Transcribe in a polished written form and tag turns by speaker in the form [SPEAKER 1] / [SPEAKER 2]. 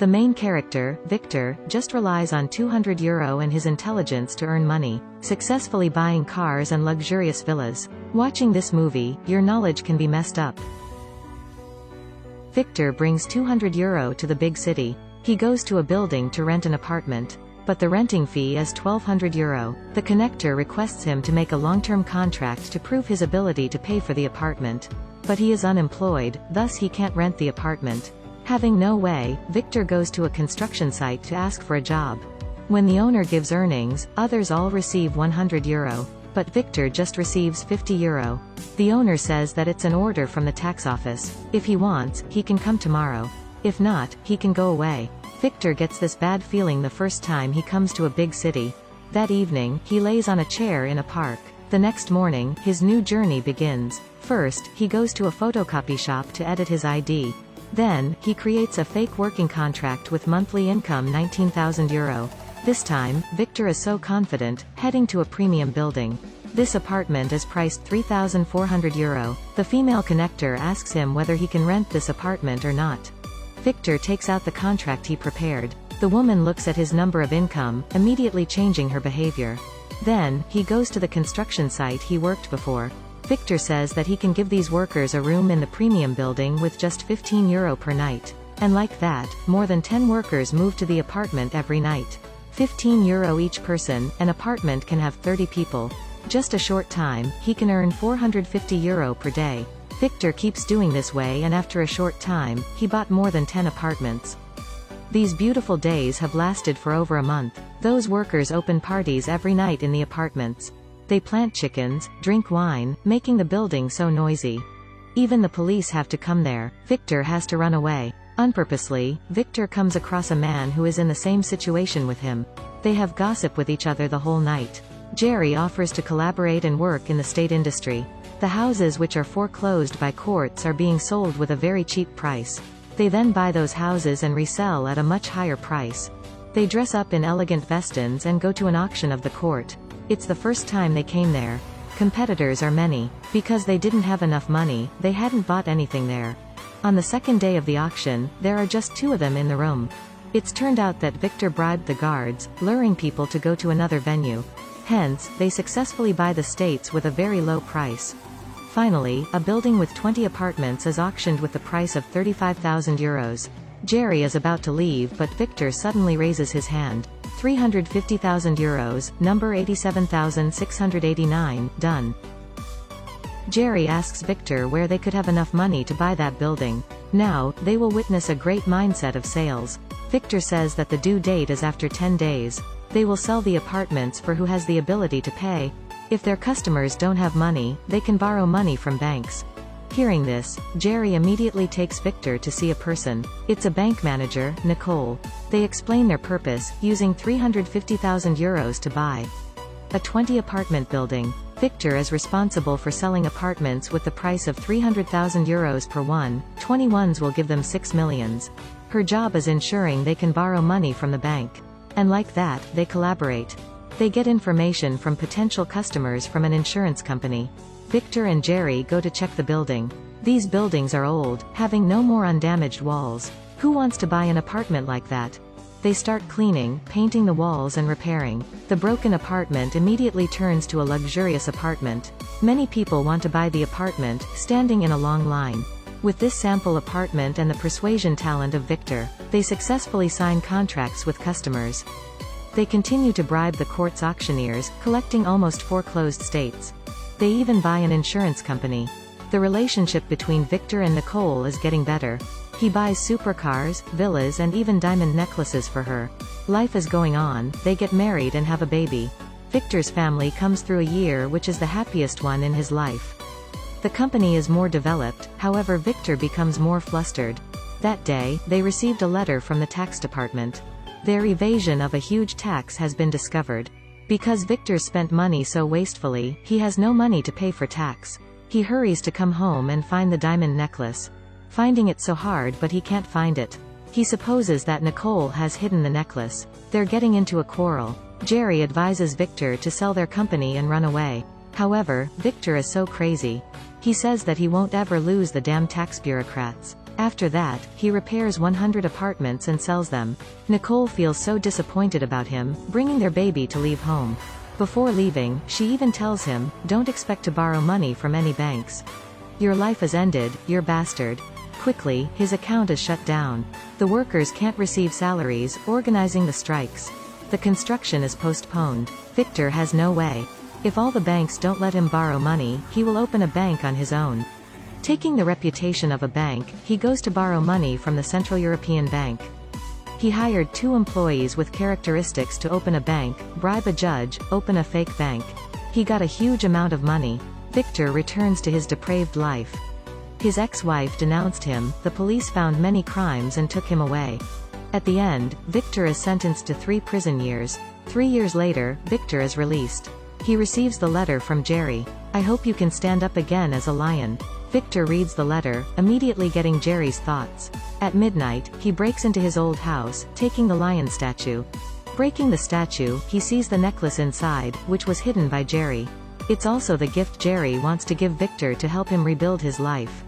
[SPEAKER 1] The main character, Victor, just relies on €200 and his intelligence to earn money, successfully buying cars and luxurious villas. Watching this movie, your knowledge can be messed up. Victor brings €200 to the big city. He goes to a building to rent an apartment. But the renting fee is €1,200. The connector requests him to make a long-term contract to prove his ability to pay for the apartment. But he is unemployed, thus he can't rent the apartment. Having no way, Victor goes to a construction site to ask for a job. When the owner gives earnings, others all receive €100. But Victor just receives €50. The owner says that it's an order from the tax office. If he wants, he can come tomorrow. If not, he can go away. Victor gets this bad feeling the first time he comes to a big city. That evening, he lays on a chair in a park. The next morning, his new journey begins. First, he goes to a photocopy shop to edit his ID. Then, he creates a fake working contract with monthly income €19,000. This time, Victor is so confident, heading to a premium building. This apartment is priced €3,400. The female connector asks him whether he can rent this apartment or not. Victor takes out the contract he prepared. The woman looks at his number of income, immediately changing her behavior. Then, he goes to the construction site he worked before. Victor says that he can give these workers a room in the premium building with just €15 per night. And like that, more than 10 workers move to the apartment every night. €15 each person, an apartment can have 30 people. Just a short time, he can earn €450 per day. Victor keeps doing this way, and after a short time, he bought more than 10 apartments. These beautiful days have lasted for over a month. Those workers open parties every night in the apartments. They plant chickens, drink wine, making the building so noisy. Even the police have to come there. Victor has to run away. Unpurposely, Victor comes across a man who is in the same situation with him. They have gossip with each other the whole night. Jerry offers to collaborate and work in the state industry. The houses which are foreclosed by courts are being sold with a very cheap price. They then buy those houses and resell at a much higher price. They dress up in elegant vestons and go to an auction of the court. It's the first time they came there. Competitors are many. Because they didn't have enough money, they hadn't bought anything there. On the second day of the auction, there are just 2 of them in the room. It's turned out that Victor bribed the guards, luring people to go to another venue. Hence, they successfully buy the states with a very low price. Finally, a building with 20 apartments is auctioned with the price of €35,000. Jerry is about to leave, but Victor suddenly raises his hand. €350,000, number 87,689, done. Jerry asks Victor where they could have enough money to buy that building. Now, they will witness a great mindset of sales. Victor says that the due date is after 10 days. They will sell the apartments for who has the ability to pay. If their customers don't have money, they can borrow money from banks. Hearing this, Jerry immediately takes Victor to see a person. It's a bank manager, Nicole. They explain their purpose, using €350,000 to buy a 20-apartment building. Victor is responsible for selling apartments with the price of €300,000 per one. 21s will give them $6 million. Her job is ensuring they can borrow money from the bank. And like that, they collaborate. They get information from potential customers from an insurance company. Victor and Jerry go to check the building. These buildings are old, having no more undamaged walls. Who wants to buy an apartment like that? They start cleaning, painting the walls and repairing. The broken apartment immediately turns to a luxurious apartment. Many people want to buy the apartment, standing in a long line. With this sample apartment and the persuasion talent of Victor, they successfully sign contracts with customers. They continue to bribe the court's auctioneers, collecting almost foreclosed states. They even buy an insurance company. The relationship between Victor and Nicole is getting better. He buys supercars, villas and even diamond necklaces for her. Life is going on, they get married and have a baby. Victor's family comes through a year which is the happiest one in his life. The company is more developed, however Victor becomes more flustered. That day, they received a letter from the tax department. Their evasion of a huge tax has been discovered. Because Victor spent money so wastefully, he has no money to pay for tax. He hurries to come home and find the diamond necklace. Finding it so hard, but he can't find it. He supposes that Nicole has hidden the necklace. They're getting into a quarrel. Jerry advises Victor to sell their company and run away. However, Victor is so crazy. He says that he won't ever lose the damn tax bureaucrats. After that, he repairs 100 apartments and sells them. Nicole feels so disappointed about him, bringing their baby to leave home. Before leaving, she even tells him, "Don't expect to borrow money from any banks. Your life is ended, you're bastard." Quickly, his account is shut down. The workers can't receive salaries, organizing the strikes. The construction is postponed. Victor has no way. If all the banks don't let him borrow money, he will open a bank on his own. Taking the reputation of a bank, he goes to borrow money from the Central European Bank. He hired 2 employees with characteristics to open a bank, bribe a judge, open a fake bank. He got a huge amount of money. Victor returns to his depraved life. His ex-wife denounced him, the police found many crimes and took him away. At the end, Victor is sentenced to 3 prison years. 3 years later, Victor is released. He receives the letter from Jerry. "I hope you can stand up again as a lion." Victor reads the letter, immediately getting Jerry's thoughts. At midnight, he breaks into his old house, taking the lion statue. Breaking the statue, he sees the necklace inside, which was hidden by Jerry. It's also the gift Jerry wants to give Victor to help him rebuild his life.